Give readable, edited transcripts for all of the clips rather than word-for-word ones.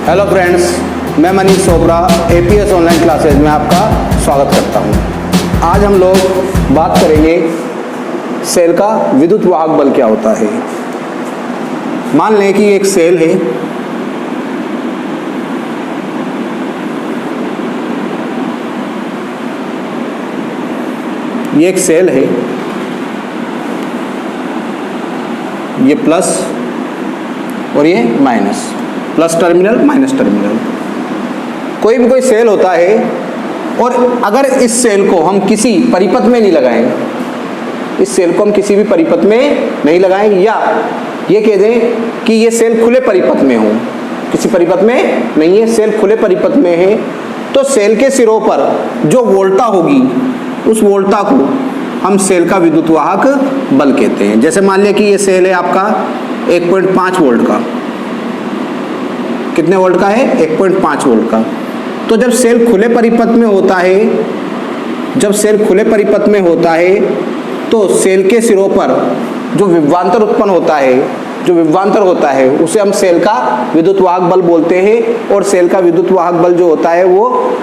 Hello friends, मैं Manish Chopra APS online classes में आपका स्वागत करता हूं। आज हम लोग बात करेंगे सेल का विद्युत वाहक बल क्या होता है। मान लें कि एक सेल है, ये एक सेल है, ये प्लस और ये minus, plus terminal minus terminal. कोई सेल होता है और अगर इस सेल को हम किसी परिपथ में नहीं लगाएं, इस सेल को हम किसी भी परिपथ में नहीं लगाएं, या ये कह दें कि ये सेल खुले परिपथ में हो, किसी परिपथ में नहीं है, सेल खुले परिपथ में है, तो सेल के सिरों पर जो वोल्टा होगी उस वोल्टा को हम सेल का विद्युत वाहक बल कहते हैं। जैसे मान लिया कि ये सेल है आपका 1.5 वोल्ट का, कितने वोल्ट का है? 1.5 वोल्ट का। तो जब सेल खुले परिपथ में होता है, जब सेल खुले परिपथ में होता है तो सेल के सिरों पर जो विभवांतर उत्पन्न होता है, जो विभवांतर होता है उसे हम सेल का विद्युत वाहक बल बोलते हैं। और सेल का विद्युत वाहक बल जो होता है वो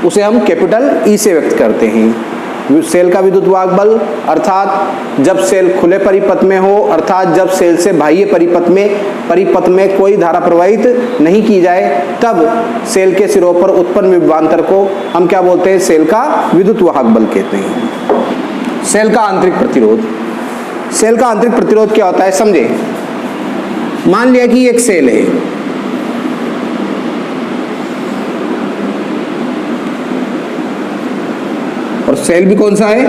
उसे हम कैपिटल ई से व्यक्त करते हैं। सेल का विद्युत वाहक बल अर्थात जब सेल खुले परिपथ में हो, अर्थात जब सेल से बाह्य परिपथ में कोई धारा प्रवाहित नहीं की जाए, तब सेल के सिरों पर उत्पन्न विभवांतर को हम क्या बोलते हैं? सेल का विद्युत वाहक बल कहते हैं। सेल का आंतरिक प्रतिरोध, सेल का आंतरिक प्रतिरोध क्या होता है समझे। मान लिया कि एक सेल है, और सेल भी कौन सा है?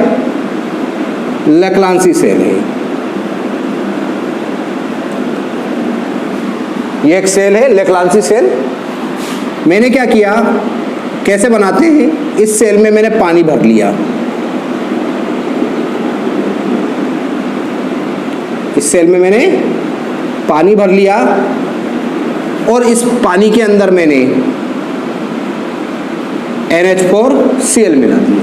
लेक्लांसी सेल है। ये एक सेल है, लेक्लांसी सेल। मैंने क्या किया, कैसे बनाते हैं, इस सेल में मैंने पानी भर लिया, इस सेल में मैंने पानी भर लिया और इस पानी के अंदर मैंने NH4Cl मिला दिया।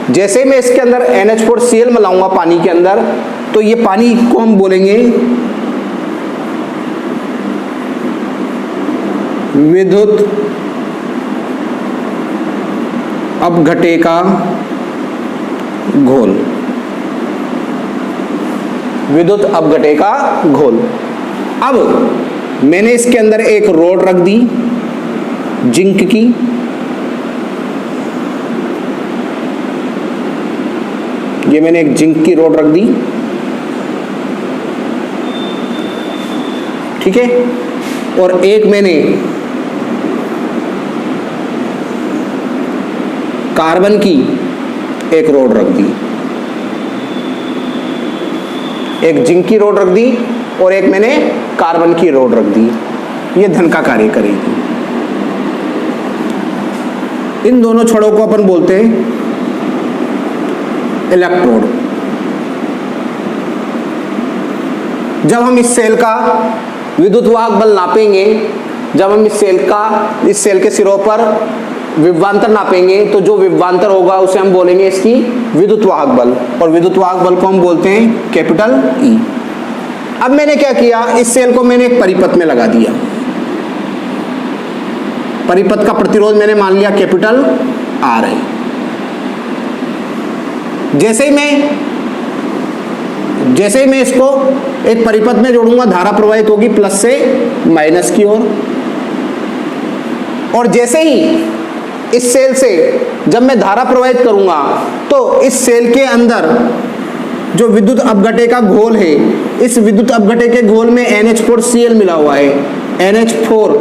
जैसे मैं इसके अंदर NH4Cl मिलाऊंगा पानी के अंदर, तो ये पानी को हम बोलेंगे विद्युत अपघटे का घोल, विद्युत अपघटे का घोल। अब मैंने इसके अंदर एक रॉड रख दी जिंक की, ये मैंने एक जिंक की रॉड रख दी, ठीक है। और एक मैंने कार्बन की एक रॉड रख दी, एक जिंक की रॉड रख दी और एक मैंने कार्बन की रॉड रख दी। ये धन का कार्य करेगी। इन दोनों छड़ों को अपन बोलते हैं इलेक्ट्रोड। जब हम इस सेल का विद्युत वाहक बल नापेंगे, जब हम इस सेल के सिरों पर विभवांतर नापेंगे, तो जो विभवांतर होगा उसे हम बोलेंगे इसकी विद्युत वाहक बल, और विद्युत वाहक बल को हम बोलते हैं कैपिटल ई। अब मैंने क्या किया, इस सेल को मैंने एक परिपथ में लगा दिया, परिपथ का प्रतिरोध मैंने मान लिया कैपिटल आर है। जैसे ही मैं इसको एक परिपथ में जोड़ूंगा, धारा प्रवाहित होगी प्लस से माइनस की ओर। और जैसे ही इस सेल से जब मैं धारा प्रवाहित करूंगा, तो इस सेल के अंदर जो विद्युत अपघटे का घोल है, इस विद्युत अपघटे के घोल में NH4Cl मिला हुआ है। NH4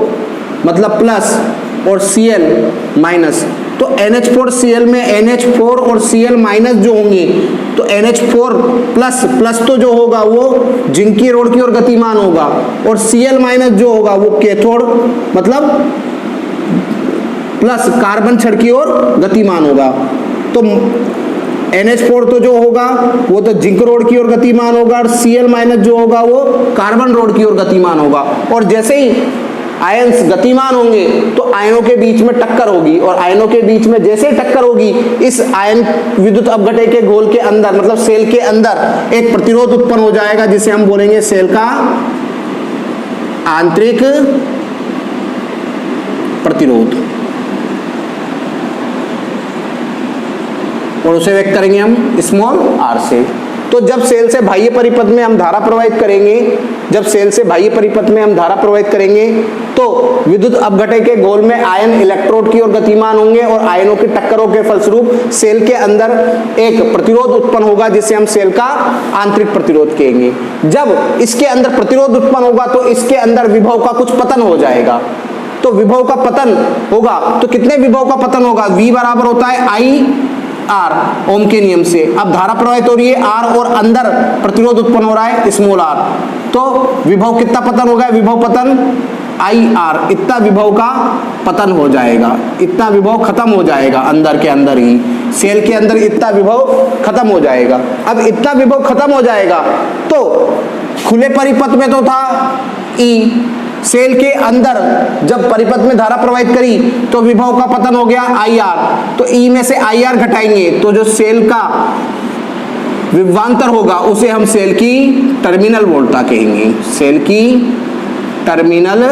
मतलब प्लस और Cl माइनस, तो NH4Cl में NH4 और Cl माइनस जो होंगे, तो NH4 प्लस तो जो होगा वो जिंक की रोड की ओर गतिमान होगा, और Cl माइनस जो होगा वो कैथोड मतलब प्लस कार्बन छड़ की ओर गतिमान होगा। तो NH4 तो जो होगा वो तो जिंक रोड की ओर गतिमान होगा, और Cl माइनस जो होगा वो कार्बन रोड की ओर गतिमान होगा। और जैसे ही आयन्स गतिमान होंगे तो आयनों के बीच में टक्कर होगी, और आयनों के बीच में जैसे ही टक्कर होगी, इस आयन विद्युत अपघटे के गोल के अंदर मतलब सेल के अंदर एक प्रतिरोध उत्पन्न हो जाएगा, जिसे हम बोलेंगे सेल का आंतरिक प्रतिरोध, और उसे व्यक्त करेंगे हम स्मॉल r से। तो जब सेल से बाह्य परिपथ में हम धारा प्रवाहित करेंगे, जब सेल से बाह्य परिपथ में हम धारा प्रवाहित करेंगे तो विद्युत अपघटय के गोल में आयन इलेक्ट्रोड की ओर गतिमान होंगे और आयनों की टक्करों के फलस्वरूप सेल के अंदर एक प्रतिरोध उत्पन्न होगा जिसे हम सेल का आंतरिक प्रतिरोध कहेंगे। जब इसके अंदर प्रतिरोध उत्पन्न होगा तो इसके अंदर विभव का कुछ पतन हो जाएगा। तो विभव का पतन होगा तो कितने विभव का पतन होगा? V बराबर होता है I R, ओम के नियम से। अब धारा प्रवाहित हो रही है R और अंदर प्रतिरोध उत्पन्न हो रहा है स्मॉल r, तो विभव कितना पतन होगा? विभव पतन IR, इतना विभव का पतन हो जाएगा, इतना विभव खत्म हो जाएगा अंदर के अंदर ही, सेल के अंदर इतना विभव खत्म हो जाएगा। अब इतना विभव खत्म हो जाएगा तो खुले परिपथ में तो था E, सेल के अंदर जब परिपथ में धारा प्रवाहित करी तो विभव का पतन हो गया IR, तो E में से IR घटाएंगे तो जो सेल का विभवांतर होगा उसे हम सेल की टर्मिनल वोल्टा कहेंगे, सेल की टर्मिनल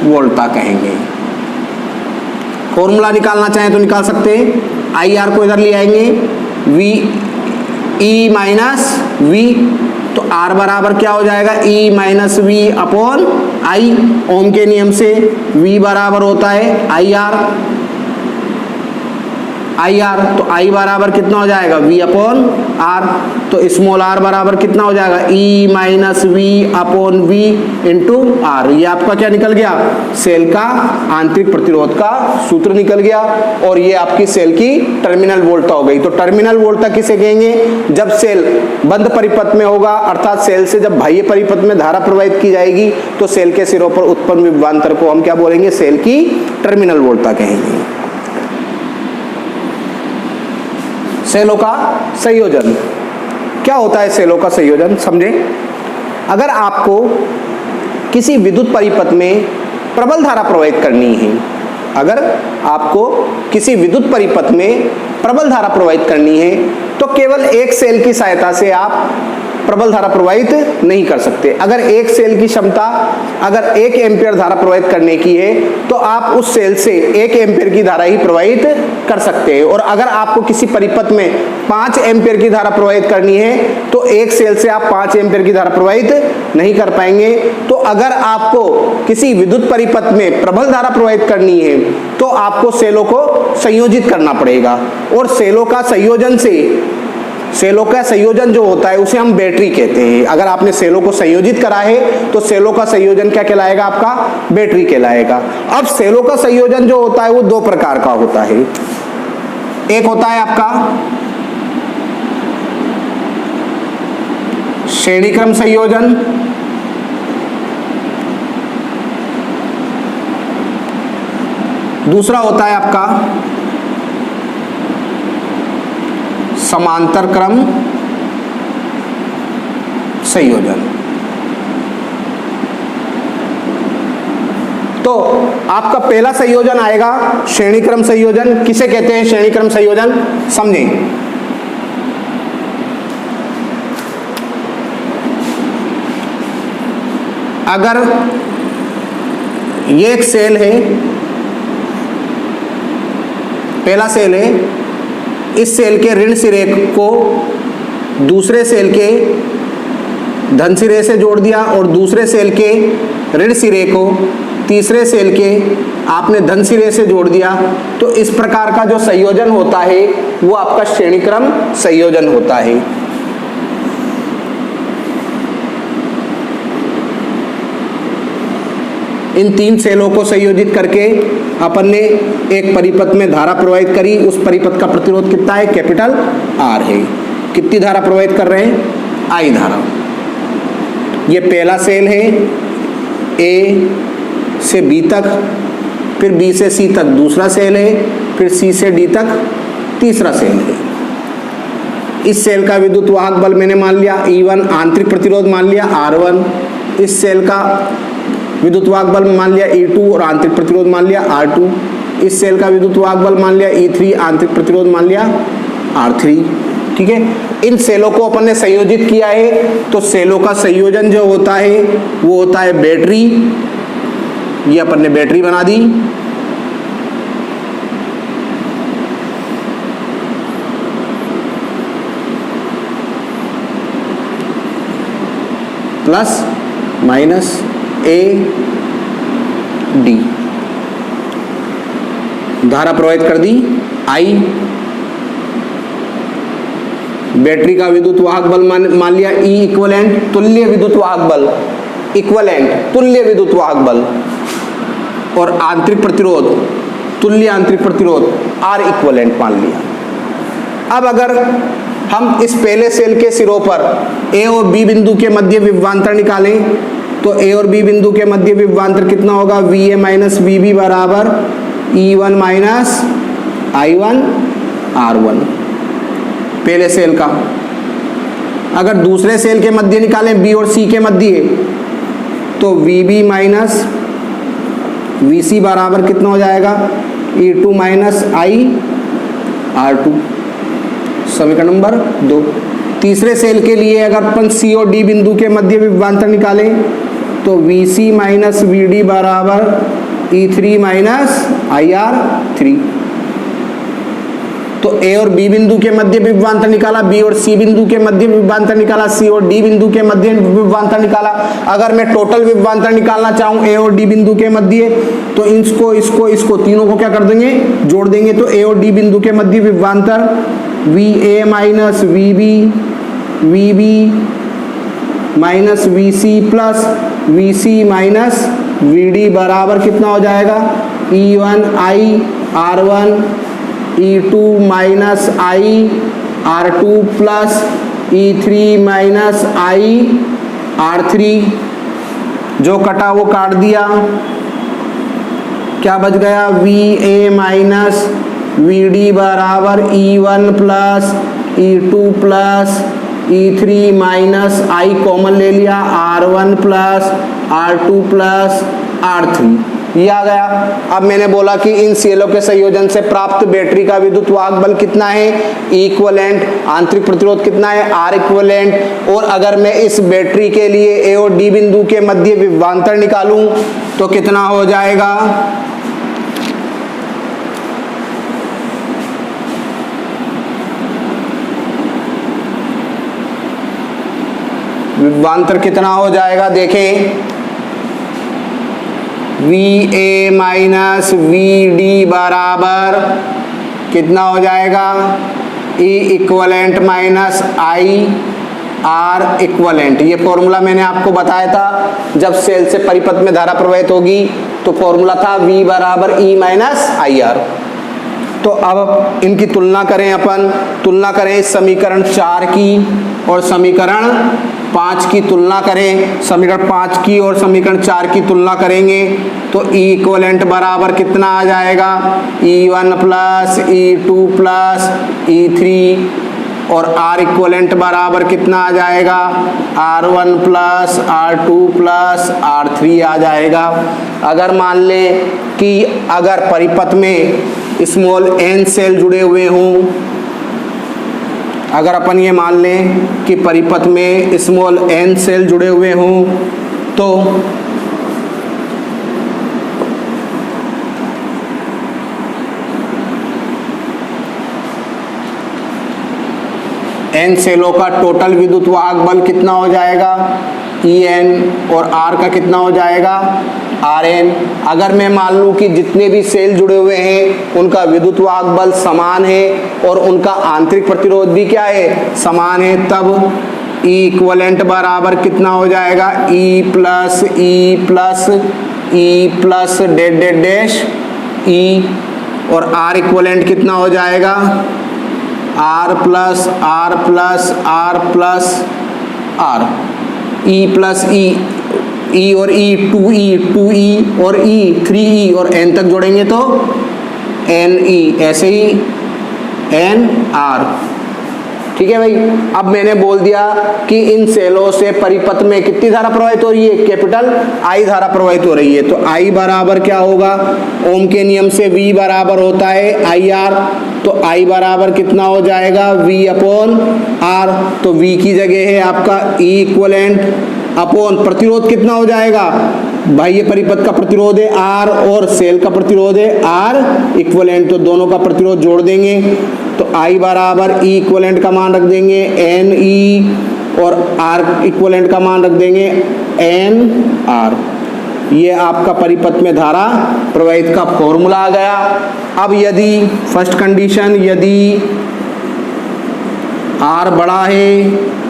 वोल्टा कहेंगे। फॉर्मूला निकालना चाहें तो निकाल सकते हैं, IR को इधर ले आएंगे, E माइनस V, तो R बराबर क्या हो जाएगा? E minus V upon I, ओम के नियम से V बराबर होता है IR, तो I बराबर कितना हो जाएगा? V अपॉन R, तो स्मॉल r बराबर कितना हो जाएगा? E minus V upon V into R। ये आपका क्या निकल गया? सेल का आंतरिक प्रतिरोध का सूत्र निकल गया, और ये आपकी सेल की टर्मिनल वोल्टा हो गई। तो टर्मिनल वोल्टा किसे कहेंगे? जब सेल बंद परिपथ में होगा, अर्थात सेल से जब बाह्य परिपथ में धारा प्रवाहित की जाएगी तो सेल के सिरों पर उत्पन्न विभवांतर को हम क्या बोलेंगे? सेल की टर्मिनल वोल्टा कहेंगे। सेलों का संयोजन क्या होता है? सेलों का संयोजन समझे। अगर आपको किसी विद्युत परिपथ में प्रबल धारा प्रवाहित करनी है, अगर आपको किसी विद्युत परिपथ में प्रबल धारा प्रवाहित करनी है तो केवल एक सेल की सहायता से आप प्रबल धारा प्रवाहित नहीं कर सकते। अगर एक सेल की क्षमता अगर 1 एम्पीयर धारा प्रवाहित करने की है तो आप उस सेल से 1 एम्पीयर की धारा ही प्रवाहित कर सकते हैं, और अगर आपको किसी परिपथ में 5 एम्पीयर की धारा प्रवाहित करनी है तो एक सेल से आप 5 एम्पीयर की धारा प्रवाहित नहीं कर पाएंगे। तो अगर आपको किसी विद्युत परिपथ में प्रबल धारा प्रवाहित करनी है तो आपको सेलों को संयोजित करना पड़ेगा, और सेलों का संयोजन जो होता है उसे हम बैटरी कहते हैं। अगर आपने सेलों को संयोजित करा है तो सेलों का संयोजन क्या कहलाएगा? आपका बैटरी कहलाएगा। अब सेलों का संयोजन जो होता है वो 2 प्रकार का होता है। एक होता है आपका श्रेणीक्रम संयोजन, दूसरा होता है आपका समांतर क्रम संयोजन। तो आपका पहला संयोजन आएगा श्रेणीक्रम संयोजन। किसे कहते हैं श्रेणीक्रम संयोजन? समझें। अगर ये एक सेल है, पहला सेल है, इस सेल के ऋण सिरे को दूसरे सेल के धन सिरे से जोड़ दिया और दूसरे सेल के ऋण सिरे को तीसरे सेल के आपने धन सिरे से जोड़ दिया, तो इस प्रकार का जो संयोजन होता है वो आपका श्रेणीक्रम संयोजन होता है। इन 3 सेलों को संयोजित करके अपन ने एक परिपथ में धारा प्रवाहित करी, उस परिपथ का प्रतिरोध कितना है? कैपिटल R है। कितनी धारा प्रवाहित कर रहे हैं? I धारा। ये पहला सेल है, A से B तक, फिर B से C तक दूसरा सेल है, फिर C से D तक तीसरा सेल है। इस सेल का विद्युत वाहक बल मैंने मान लिया E1, आंतरिक प्रतिरोध मान लिया R1। इस सेल का विद्युत वाहक बल मान लिया E2 और आंतरिक प्रतिरोध मान लिया R2। इस सेल का विद्युत वाहक बल मान लिया E3, आंतरिक प्रतिरोध मान लिया R3। ठीक है, इन सेलों को अपन ने संयोजित किया है, तो सेलों का संयोजन जो होता है वो होता है बैटरी। ये अपन ने बैटरी बना दी। प्लस माइनस ए डी, धारा प्रवाहित कर दी आई। बैटरी का विद्युत वाहक बल मान लिया ई इक्विवेलेंट, तुल्य विद्युत वाहक बल, इक्विवेलेंट तुल्य विद्युत वाहक बल, और आंतरिक प्रतिरोध तुल्य आंतरिक प्रतिरोध आर इक्विवेलेंट मान लिया। अब अगर हम इस पहले सेल के सिरों पर ए और बी बिंदु के मध्य विभवांतर निकालें तो ए और बी बिंदु के मध्य विभवांतर कितना होगा, V A minus V B बराबर E1 माइनस I1 R1 पहले सेल का। अगर दूसरे सेल के मध्य निकालें बी और सी के मध्य तो VB माइनस VC बराबर कितना हो जाएगा, E2 माइनस I R2, समीकरण नंबर 2। तीसरे सेल के लिए अगर अपन सी और डी बिंदु के मध्य विभवांतर निकालें तो VC माइनस VD बराबर E3 माइनस IR3। तो ए और बी बिंदु के मध्य विभवांतर निकाला, बी और सी बिंदु के मध्य विभवांतर निकाला, सी और डी बिंदु के मध्य विभवांतर निकाला। अगर मैं टोटल विभवांतर निकालना चाहूं ए और डी बिंदु के मध्य तो इसको तीनों को क्या कर देंगे, जोड़ देंगे। तो ए और डी बिंदु के मध्य विभवांतर V A minus V B minus V C plus V C minus V D बराबर कितना हो जाएगा, E1 I R1 E2 minus I R2 plus E3 minus I R3। जो कटा वो काट दिया, क्या बच गया, VA माइनस VD बराबर E1 plus E2 plus E3 minus I common ले लिया, R1 plus R2 plus R3, ये आ गया। अब मैंने बोला कि इन सेलों के संयोजन से प्राप्त बैटरी का विद्युत वाहक बल कितना है, इक्विवेलेंट, आंतरिक प्रतिरोध कितना है, आर इक्विवेलेंट। और अगर मैं इस बैटरी के लिए ए और डी बिंदु के मध्य विभवांतर निकालूं तो कितना हो जाएगा, विभवांतर कितना हो जाएगा, देखें V A minus V D बराबर कितना हो जाएगा, E equivalent minus I R equivalent. ये फॉर्मूला मैंने आपको बताया था, जब सेल से परिपथ में धारा प्रवाहित होगी तो फॉर्मूला था V बराबर ई माइनस आई आर। तो अब इनकी तुलना करें, अपन तुलना करें समीकरण 4 की और समीकरण 5 की तुलना करें। समीकरण 5 की और समीकरण 4 की तुलना करेंगे तो E इक्वलेंट बराबर कितना आ जाएगा, E1 plus E2 plus E3, और R इक्वलेंट बराबर कितना आ जाएगा, R1 plus R2 plus R3 आ जाएगा। अगर मान लें कि अगर परिपथ में स्मॉल n सेल जुड़े हुए हों, अगर अपन ये मान लें कि परिपथ में स्मॉल n सेल जुड़े हुए हों तो n सेलों का टोटल विद्युत वाहक बल कितना हो जाएगा, En, और R का कितना हो जाएगा, Rn। अगर मैं मान लूँ कि जितने भी सेल जुड़े हुए हैं उनका विद्युत वाहक बल समान है और उनका आंतरिक प्रतिरोध भी क्या है, समान है, तब E इक्वलेंट बराबर कितना हो जाएगा, E plus E plus date date dash E, और R इक्वलेंट कितना हो जाएगा, R plus R plus R plus R, E plus E और E 2E और E 3E और N तक जोड़ेंगे तो NE, ऐसे ही NR। ठीक है भाई। अब मैंने बोल दिया कि इन सेलों से परिपथ में कितनी धारा प्रवाहित हो रही है, कैपिटल I धारा प्रवाहित हो रही है। तो I बराबर क्या होगा, ओम के नियम से V बराबर होता है IR, तो I बराबर कितना हो जाएगा, V अपॉन R। तो V की जगह है आपका E इक्वलेंट अपॉन प्रतिरोध कितना हो जाएगा, बाह्य परिपथ का प्रतिरोध है R और सेल का प्रतिरोध है R इक्विवेलेंट, तो दोनों का प्रतिरोध जोड़ देंगे तो I बराबर E इक्विवेलेंट का मान रख देंगे NE और R इक्विवेलेंट का मान रख देंगे NR। ये आपका परिपथ में धारा प्रवाहित का फॉर्मूला आ गया। अब यदि फर्स्ट कंडीशन, यदि R बड़ा है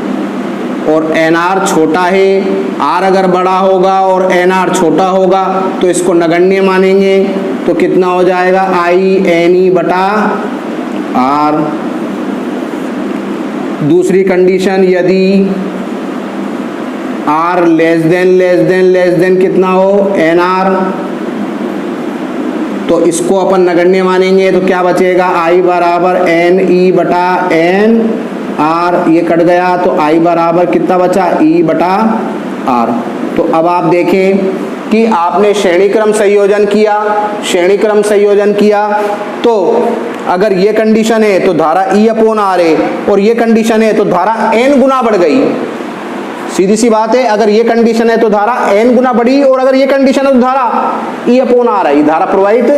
और NR छोटा है, R अगर बड़ा होगा और NR छोटा होगा तो इसको नगण्य मानेंगे, तो कितना हो जाएगा I NE बटा R। दूसरी कंडीशन, यदि R लेस देन कितना हो NR, तो इसको अपन नगण्य मानेंगे, तो क्या बचेगा I बराबर NE बटा NR, ये कट गया तो I बराबर कितना बचा E बटा R। तो अब आप देखें कि आपने श्रेणी क्रम संयोजन किया तो अगर ये कंडीशन है तो धारा E अपॉन R है और ये कंडीशन है तो धारा N गुना बढ़ गई। सीधी सी बात है, अगर ये कंडीशन है तो धारा N गुना बढ़ी और अगर ये कंडीशन है तो धारा E अपॉन R आई। धारा प्रवाहित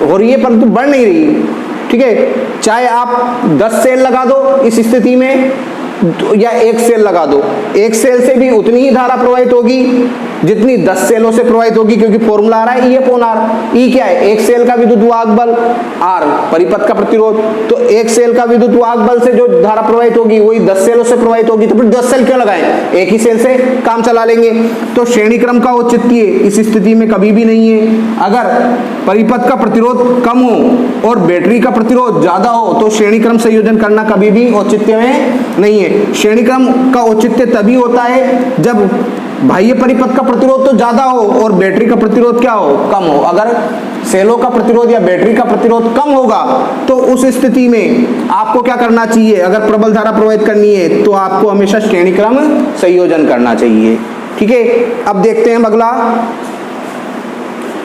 हो रही है परंतु बढ़ नहीं रही। ठीक है, चाहे आप 10 सेल लगा दो इस स्थिति में या 1 सेल लगा दो, 1 सेल से भी उतनी ही धारा प्रवाहित होगी जितनी 10 सेलों से प्रवाहित होगी, क्योंकि फॉर्मूला आ रहा है E अपॉन R। E क्या है? 1 सेल का विद्युत वाहक बल, R परिपथ का प्रतिरोध, तो 1 सेल का विद्युत वाहक बल से जो धारा प्रवाहित होगी वही 10 सेलों से प्रवाहित होगी, तो फिर 10 सेल क्यों लगाएं, एक ही सेल से काम चला लेंगे। तो श्रेणी क्रम का औचित्य इस स्थिति में कभी भी नहीं है। अगर परिपथ का प्रतिरोध कम हो और बैटरी का प्रतिरोध ज्यादा हो तो श्रेणी क्रम संयोजन करना कभी भी औचित्य में नहीं है। श्रेणी क्रम का औचित्य तभी होता है जब बाह्य परिपथ का प्रतिरोध तो ज्यादा हो और बैटरी का प्रतिरोध क्या हो, कम हो। अगर सेलों का प्रतिरोध या बैटरी का प्रतिरोध कम होगा तो उस स्थिति में आपको क्या करना चाहिए, अगर प्रबल धारा प्रवाहित करनी है तो आपको हमेशा श्रेणी क्रम संयोजन करना चाहिए। ठीक है, अब देखते हैं अगला।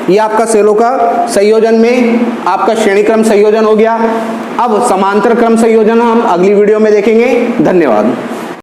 ये आपका सेलों का संयोजन में आपका श्रेणी क्रम संयोजन हो गया। अब समांतर क्रम संयोजन हम अगली वीडियो में देखेंगे। धन्यवाद।